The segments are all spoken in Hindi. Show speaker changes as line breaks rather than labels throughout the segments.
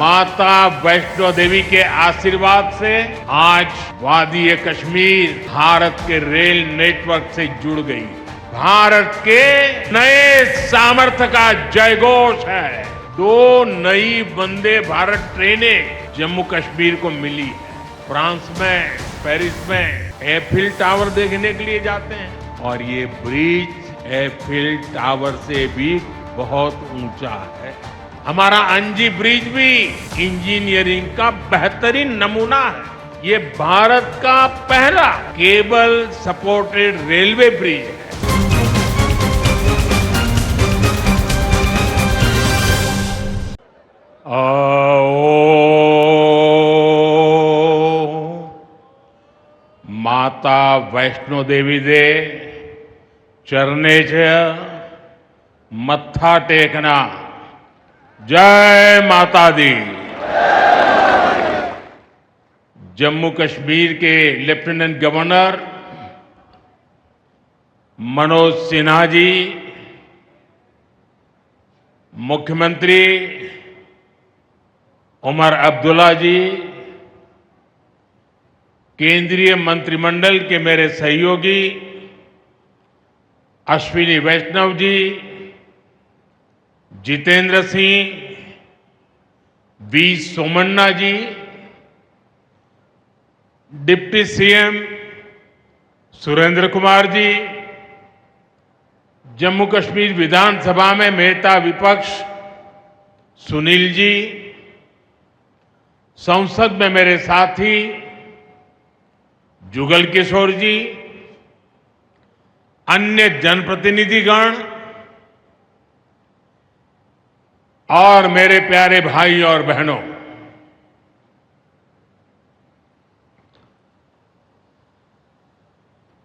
माता वैष्णो देवी के आशीर्वाद से आज वादी कश्मीर भारत के रेल नेटवर्क से जुड़ गई। भारत के नए सामर्थ्य का जयघोष है। 2 नई वंदे भारत ट्रेनें जम्मू कश्मीर को मिली है। फ्रांस में, पेरिस में एफिल टावर देखने के लिए जाते हैं और ये ब्रिज एफिल टावर से भी बहुत ऊंचा है। हमारा अंजी ब्रिज भी इंजीनियरिंग का बेहतरीन नमूना है। ये भारत का पहला केबल सपोर्टेड रेलवे ब्रिज है। माता वैष्णो देवी दे चरणेच मत्था टेकना। जय माता दी। जम्मू कश्मीर के लेफ्टिनेंट गवर्नर मनोज सिन्हा जी, मुख्यमंत्री उमर अब्दुल्ला जी, केंद्रीय मंत्रिमंडल के मेरे सहयोगी Ashwini Vaishnav ji, Jitendra Singh, V Somanna ji, deputy CM Surendra Kumar ji, Jammu Kashmir विधानसभा में नेता विपक्ष सुनील जी, संसद में मेरे साथी जुगल किशोर जी, अन्य जनप्रतिनिधिगण और मेरे प्यारे भाई और बहनों,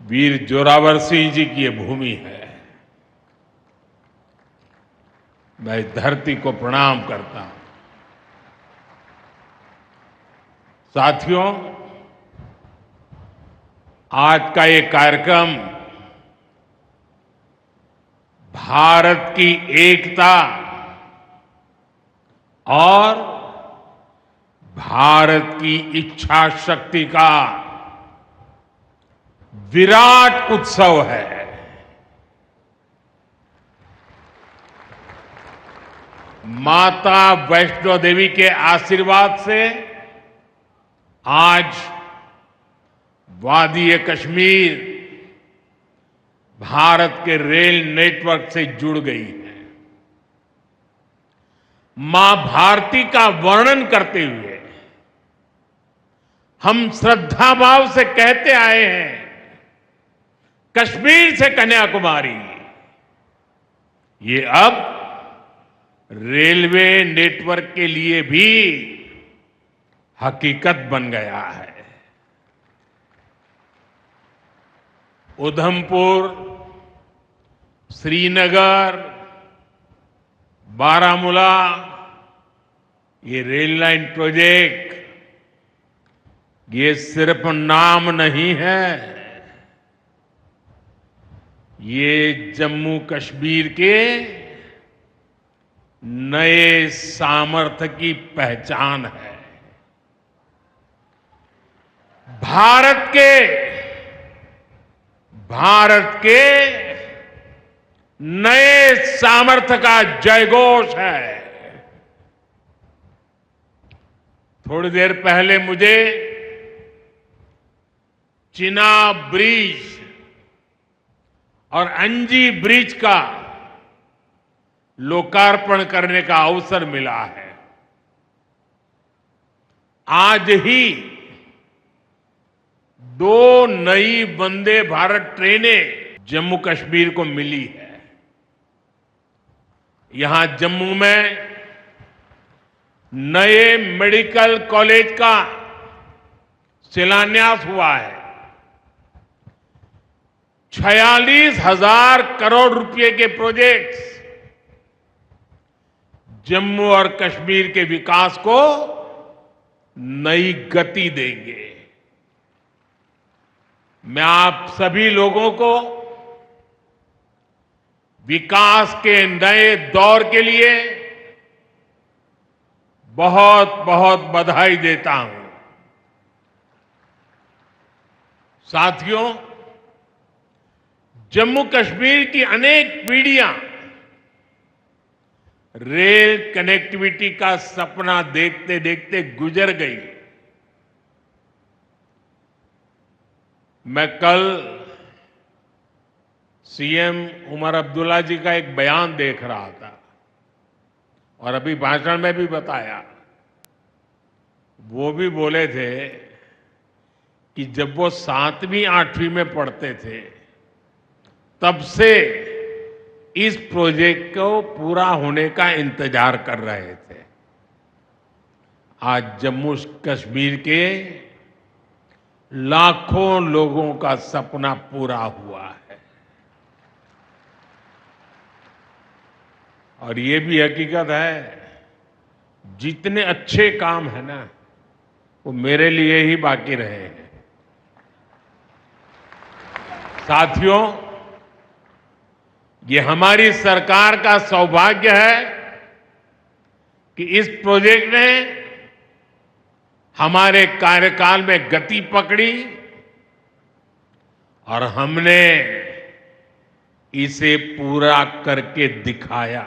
वीर जोरावर सिंह जी की ये भूमि है। मैं इस धरती को प्रणाम करता हूं। साथियों, आज का ये कार्यक्रम भारत की एकता और भारत की इच्छा शक्ति का विराट उत्सव है। माता वैष्णो देवी के आशीर्वाद से आज वादी कश्मीर भारत के रेल नेटवर्क से जुड़ गई है। मां भारती का वर्णन करते हुए हम श्रद्धा भाव से कहते आए हैं, कश्मीर से कन्याकुमारी। ये अब रेलवे नेटवर्क के लिए भी हकीकत बन गया है। उधमपुर, श्रीनगर, बारामूला, ये रेल लाइन प्रोजेक्ट ये सिर्फ नाम नहीं है, ये जम्मू कश्मीर के नए सामर्थ्य की पहचान है। भारत के नए सामर्थ्य का जयघोष है। थोड़ी देर पहले मुझे चिनाब ब्रिज और अंजी ब्रिज का लोकार्पण करने का अवसर मिला है। आज ही 2 नई वंदे भारत ट्रेनें जम्मू कश्मीर को मिली है। यहां जम्मू में नए मेडिकल कॉलेज का शिलान्यास हुआ है। 46,000 करोड़ रुपए के प्रोजेक्ट्स जम्मू और कश्मीर के विकास को नई गति देंगे। मैं आप सभी लोगों को विकास के नए दौर के लिए बहुत बहुत बधाई देता हूं। साथियों, जम्मू कश्मीर की अनेक पीढ़ियां रेल कनेक्टिविटी का सपना देखते देखते गुजर गई। मैं कल सीएम उमर अब्दुल्ला जी का एक बयान देख रहा था और अभी भाषण में भी बताया। वो भी बोले थे कि जब वो 7वीं 8वीं में पढ़ते थे तब से इस प्रोजेक्ट को पूरा होने का इंतजार कर रहे थे। आज जम्मू कश्मीर के लाखों लोगों का सपना पूरा हुआ है। और ये भी हकीकत है, जितने अच्छे काम है ना, वो मेरे लिए ही बाकी रहे हैं। साथियों, ये हमारी सरकार का सौभाग्य है कि इस प्रोजेक्ट ने हमारे कार्यकाल में गति पकड़ी और हमने इसे पूरा करके दिखाया।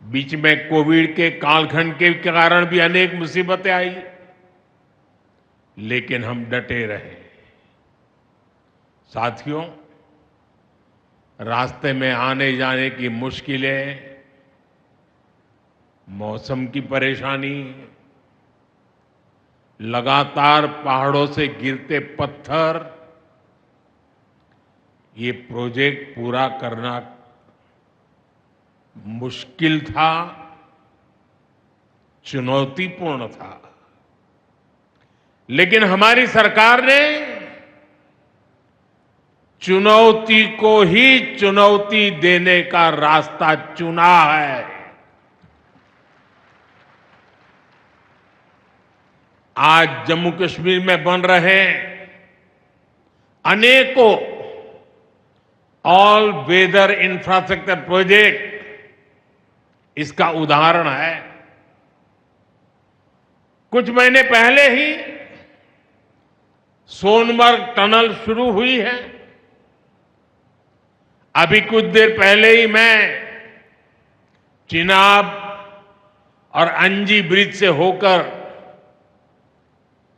बीच में कोविड के कालखंड के कारण भी अनेक मुसीबतें आई, लेकिन हम डटे रहे। साथियों, रास्ते में आने जाने की मुश्किलें, मौसम की परेशानी, लगातार पहाड़ों से गिरते पत्थर, ये प्रोजेक्ट पूरा करना मुश्किल था, चुनौतीपूर्ण था। लेकिन हमारी सरकार ने चुनौती को ही चुनौती देने का रास्ता चुना है। आज जम्मू कश्मीर में बन रहे अनेकों ऑल वेदर इंफ्रास्ट्रक्चर प्रोजेक्ट इसका उदाहरण है। कुछ महीने पहले ही सोनमर्ग टनल शुरू हुई है। अभी कुछ देर पहले ही मैं चिनाब और अंजी ब्रिज से होकर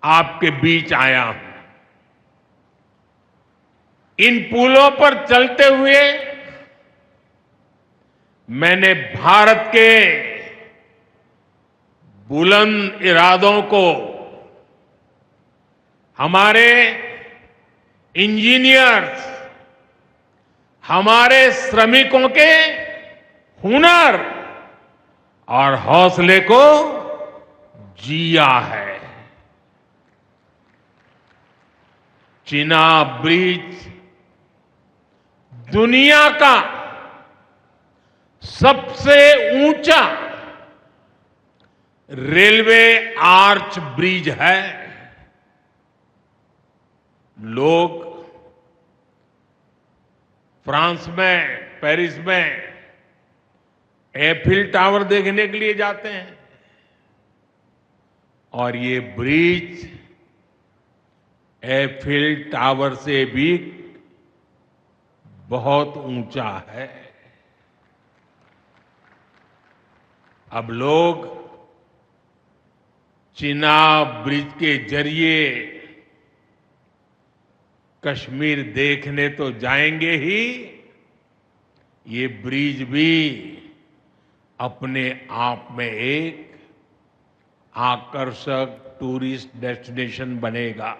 आपके बीच आया हूं। इन पुलों पर चलते हुए मैंने भारत के बुलंद इरादों को, हमारे इंजीनियर्स, हमारे श्रमिकों के हुनर और हौसले को जिया है। चिनाब ब्रिज दुनिया का सबसे ऊंचा रेलवे आर्च ब्रिज है। लोग फ्रांस में, पेरिस में एफिल टावर देखने के लिए जाते हैं और ये ब्रिज एफिल टावर से भी बहुत ऊंचा है। अब लोग चिनाब ब्रिज के जरिए कश्मीर देखने तो जाएंगे ही, ये ब्रिज भी अपने आप में एक आकर्षक टूरिस्ट डेस्टिनेशन बनेगा।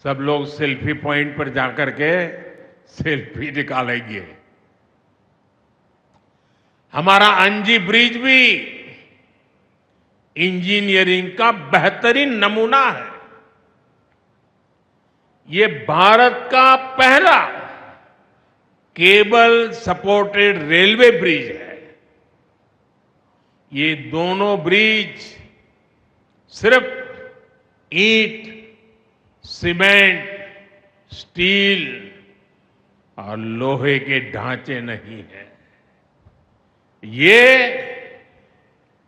सब लोग सेल्फी पॉइंट पर जाकर के सेल्फी निकालेंगे। हमारा अंजी ब्रिज भी इंजीनियरिंग का बेहतरीन नमूना है। ये भारत का पहला केबल सपोर्टेड रेलवे ब्रिज है। ये दोनों ब्रिज सिर्फ ईंट, सीमेंट, स्टील और लोहे के ढांचे नहीं है। ये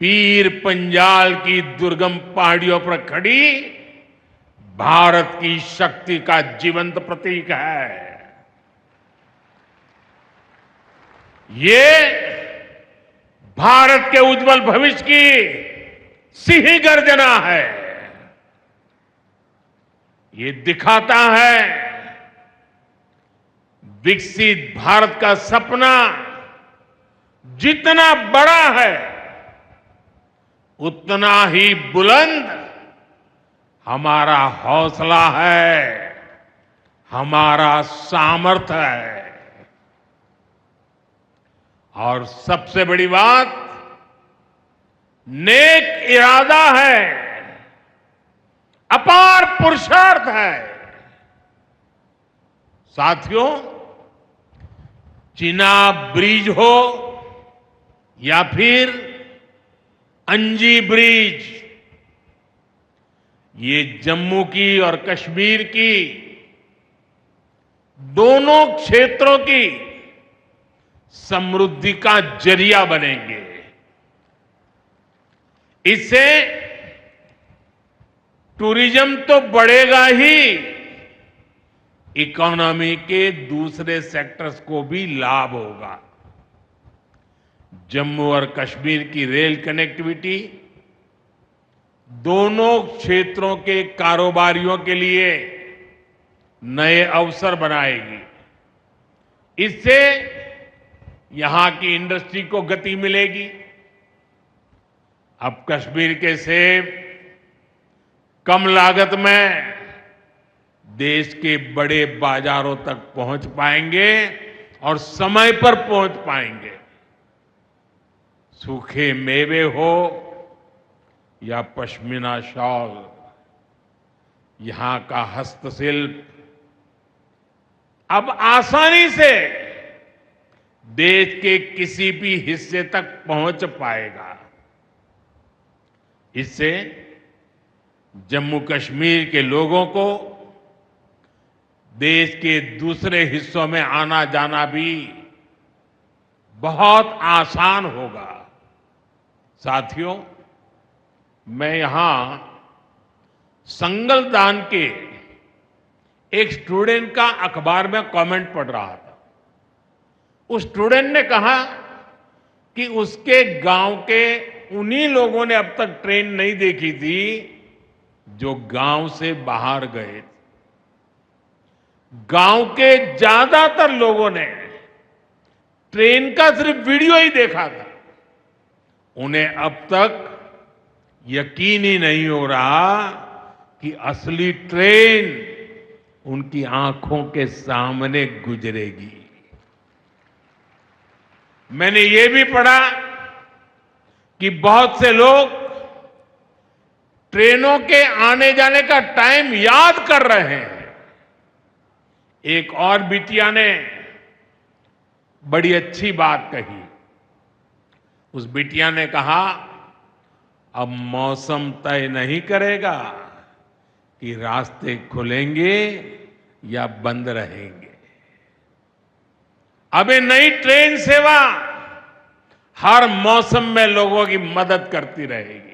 पीर पंजाल की दुर्गम पहाड़ियों पर खड़ी भारत की शक्ति का जीवंत प्रतीक है। ये भारत के उज्जवल भविष्य की सिंह गर्जना है। ये दिखाता है विकसित भारत का सपना जितना बड़ा है उतना ही बुलंद हमारा हौसला है, हमारा सामर्थ्य है। और सबसे बड़ी बात, नेक इरादा है, अपार पुरुषार्थ है। साथियों, चिनाब ब्रिज हो या फिर अंजी ब्रिज, ये जम्मू की और कश्मीर की दोनों क्षेत्रों की समृद्धि का जरिया बनेंगे। इससे टूरिज्म तो बढ़ेगा ही, इकोनॉमी के दूसरे सेक्टर्स को भी लाभ होगा। जम्मू और कश्मीर की रेल कनेक्टिविटी दोनों क्षेत्रों के कारोबारियों के लिए नए अवसर बनाएगी। इससे यहां की इंडस्ट्री को गति मिलेगी। अब कश्मीर के सेब कम लागत में देश के बड़े बाजारों तक पहुंच पाएंगे और समय पर पहुंच पाएंगे। सूखे मेवे हो या पश्मीना शॉल, यहां का हस्तशिल्प अब आसानी से देश के किसी भी हिस्से तक पहुंच पाएगा। इससे जम्मू कश्मीर के लोगों को देश के दूसरे हिस्सों में आना जाना भी बहुत आसान होगा। साथियों, मैं यहां संगलदान के एक स्टूडेंट का अखबार में कमेंट पढ़ रहा था। उस स्टूडेंट ने कहा कि उसके गांव के उन्हीं लोगों ने अब तक ट्रेन नहीं देखी थी जो गांव से बाहर गए। गांव के ज्यादातर लोगों ने ट्रेन का सिर्फ वीडियो ही देखा था। उन्हें अब तक यकीन ही नहीं हो रहा कि असली ट्रेन उनकी आंखों के सामने गुजरेगी। मैंने ये भी पढ़ा कि बहुत से लोग ट्रेनों के आने जाने का टाइम याद कर रहे हैं। एक और बिटिया ने बड़ी अच्छी बात कही। उस बिटिया ने कहा, अब मौसम तय नहीं करेगा कि रास्ते खुलेंगे या बंद रहेंगे। अब ये नई ट्रेन सेवा हर मौसम में लोगों की मदद करती रहेगी।